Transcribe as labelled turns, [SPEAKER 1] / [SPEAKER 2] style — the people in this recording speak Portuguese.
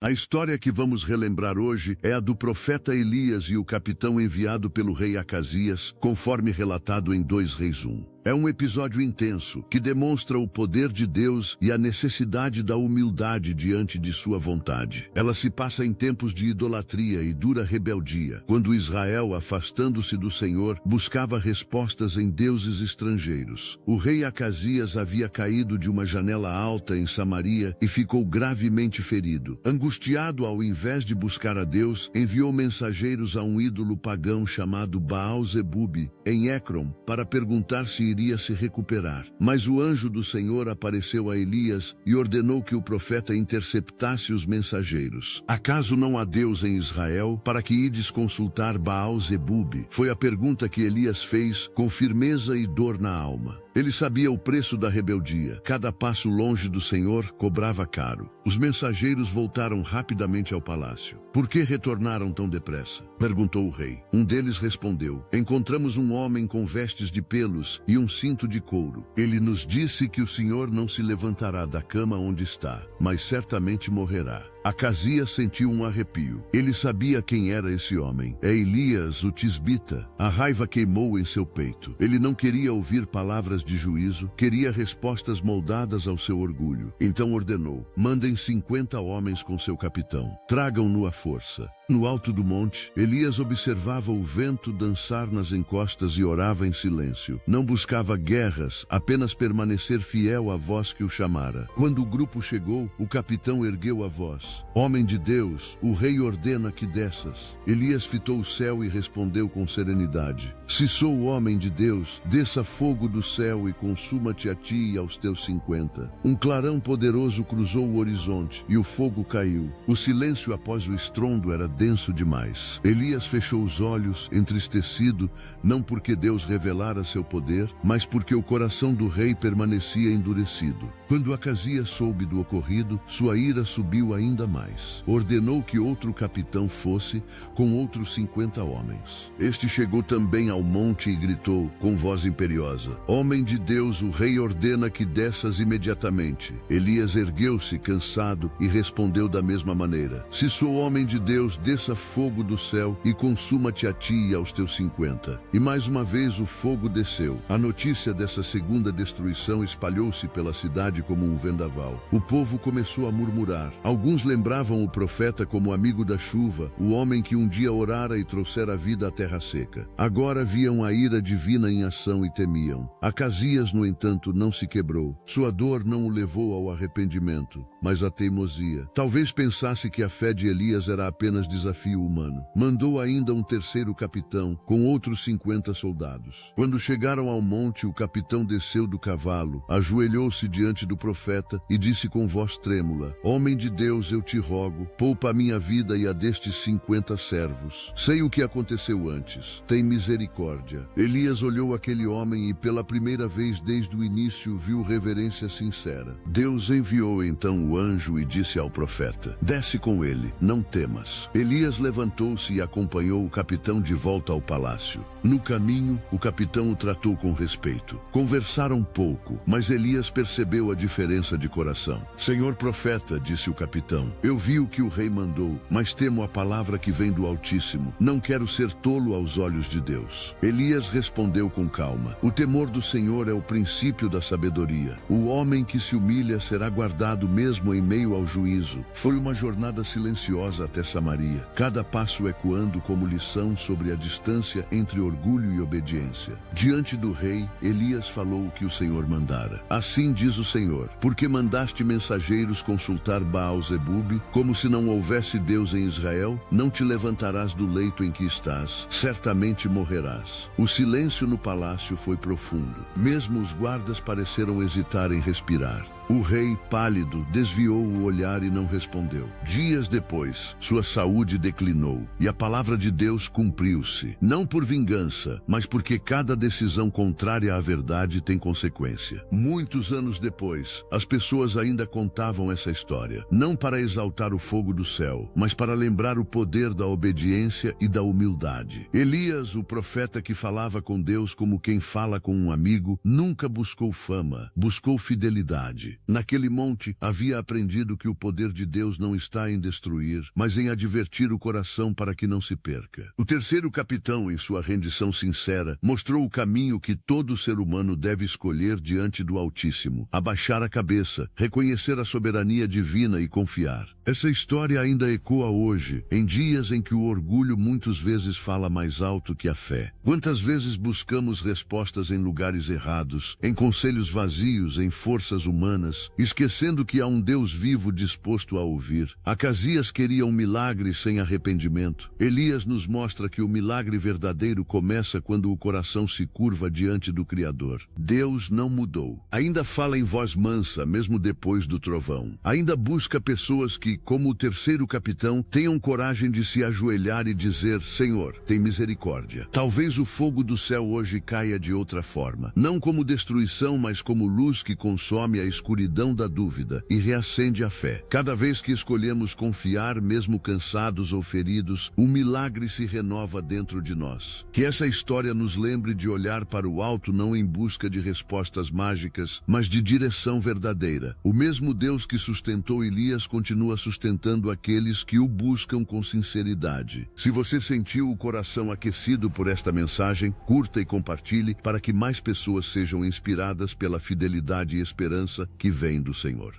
[SPEAKER 1] A história que vamos relembrar hoje é a do profeta Elias e o capitão enviado pelo rei Acasias, conforme relatado em 2 Reis 1. É um episódio intenso que demonstra o poder de Deus e a necessidade da humildade diante de sua vontade. Ela se passa em tempos de idolatria e dura rebeldia, quando Israel, afastando-se do Senhor, buscava respostas em deuses estrangeiros. O rei Acasias havia caído de uma janela alta em Samaria e ficou gravemente ferido. Angustiado, ao invés de buscar a Deus, enviou mensageiros a um ídolo pagão chamado Baal-Zebub, em Ecrom, para perguntar se iria se recuperar. Mas o anjo do Senhor apareceu a Elias e ordenou que o profeta interceptasse os mensageiros. Acaso não há Deus em Israel para que ides consultar Baal-Zebub? Foi a pergunta que Elias fez com firmeza e dor na alma. Ele sabia o preço da rebeldia. Cada passo longe do Senhor cobrava caro. Os mensageiros voltaram rapidamente ao palácio. Por que retornaram tão depressa? Perguntou o rei. Um deles respondeu: encontramos um homem com vestes de pelos e um cinto de couro. Ele nos disse que o Senhor não se levantará da cama onde está, mas certamente morrerá. Acasias sentiu um arrepio. Ele sabia quem era esse homem. É Elias, o tisbita. A raiva queimou em seu peito. Ele não queria ouvir palavras de juízo, queria respostas moldadas ao seu orgulho. Então ordenou: mandem 50 homens com seu capitão. Tragam-no à força. No alto do monte, Elias observava o vento dançar nas encostas e orava em silêncio. Não buscava guerras, apenas permanecer fiel à voz que o chamara. Quando o grupo chegou, o capitão ergueu a voz: homem de Deus, o rei ordena que desças. Elias fitou o céu e respondeu com serenidade: se sou o homem de Deus, desça fogo do céu e consuma-te a ti e aos teus 50. Um clarão poderoso cruzou o horizonte e o fogo caiu. O silêncio após o estrondo era denso demais. Elias fechou os olhos, entristecido, não porque Deus revelara seu poder, mas porque o coração do rei permanecia endurecido. Quando Acasias soube do ocorrido, sua ira subiu ainda mais. Ordenou que outro capitão fosse, com outros 50 homens. Este chegou também ao monte e gritou, com voz imperiosa: homem de Deus, o rei ordena que desças imediatamente. Elias ergueu-se, cansado, e respondeu da mesma maneira: se sou homem de Deus, desça fogo do céu e consuma-te a ti e aos teus 50. E mais uma vez o fogo desceu. A notícia dessa segunda destruição espalhou-se pela cidade como um vendaval. O povo começou a murmurar. Alguns lembravam o profeta como amigo da chuva, o homem que um dia orara e trouxera vida à terra seca. Agora viam a ira divina em ação e temiam. Acasias, no entanto, não se quebrou. Sua dor não o levou ao arrependimento, mas à teimosia. Talvez pensasse que a fé de Elias era apenas desafio humano. Mandou ainda um terceiro capitão, com outros 50 soldados. Quando chegaram ao monte, o capitão desceu do cavalo, ajoelhou-se diante do profeta e disse com voz trêmula: homem de Deus, eu te rogo, poupa a minha vida e a destes 50 servos. Sei o que aconteceu antes. Tem misericórdia. Elias olhou aquele homem e pela primeira vez desde o início viu reverência sincera. Deus enviou então o anjo e disse ao profeta: desce com ele, não temas. Elias levantou-se e acompanhou o capitão de volta ao palácio. No caminho, o capitão o tratou com respeito. Conversaram pouco, mas Elias percebeu a diferença de coração. Senhor profeta, disse o capitão, eu vi o que o rei mandou, mas temo a palavra que vem do Altíssimo. Não quero ser tolo aos olhos de Deus. Elias respondeu com calma: o temor do Senhor é o princípio da sabedoria. O homem que se humilha será guardado mesmo em meio ao juízo. Foi uma jornada silenciosa até Samaria, cada passo ecoando como lição sobre a distância entre orgulho e obediência. Diante do rei, Elias falou o que o Senhor mandara. Assim diz o Senhor: porque mandaste mensageiros consultar Baal-Zebub, como se não houvesse Deus em Israel, não te levantarás do leito em que estás, certamente morrerás. O silêncio no palácio foi profundo. Mesmo os guardas pareceram hesitar em respirar. O rei, pálido, desviou o olhar e não respondeu. Dias depois, sua saúde declinou e a palavra de Deus cumpriu-se. Não por vingança, mas porque cada decisão contrária à verdade tem consequência. Muitos anos depois, as pessoas ainda contavam essa história, não para exaltar o fogo do céu, mas para lembrar o poder da obediência e da humildade. Elias, o profeta que falava com Deus como quem fala com um amigo, nunca buscou fama, buscou fidelidade. Naquele monte, havia aprendido que o poder de Deus não está em destruir, mas em advertir o coração para que não se perca. O terceiro capitão, em sua rendição sincera, mostrou o caminho que todo ser humano deve escolher diante do Altíssimo: abaixar a cabeça, reconhecer a soberania divina e confiar. Essa história ainda ecoa hoje, em dias em que o orgulho muitas vezes fala mais alto que a fé. Quantas vezes buscamos respostas em lugares errados, em conselhos vazios, em forças humanas, esquecendo que há um Deus vivo disposto a ouvir. Acasias queria um milagre sem arrependimento. Elias nos mostra que o milagre verdadeiro começa quando o coração se curva diante do Criador. Deus não mudou. Ainda fala em voz mansa, mesmo depois do trovão. Ainda busca pessoas que, como o terceiro capitão, tenham coragem de se ajoelhar e dizer: Senhor, tem misericórdia. Talvez o fogo do céu hoje caia de outra forma. Não como destruição, mas como luz que consome a escuridão da dúvida e reacende a fé. Cada vez que escolhemos confiar, mesmo cansados ou feridos, um milagre se renova dentro de nós. Que essa história nos lembre de olhar para o alto não em busca de respostas mágicas, mas de direção verdadeira. O mesmo Deus que sustentou Elias continua sustentando aqueles que o buscam com sinceridade. Se você sentiu o coração aquecido por esta mensagem, curta e compartilhe para que mais pessoas sejam inspiradas pela fidelidade e esperança que vem do Senhor.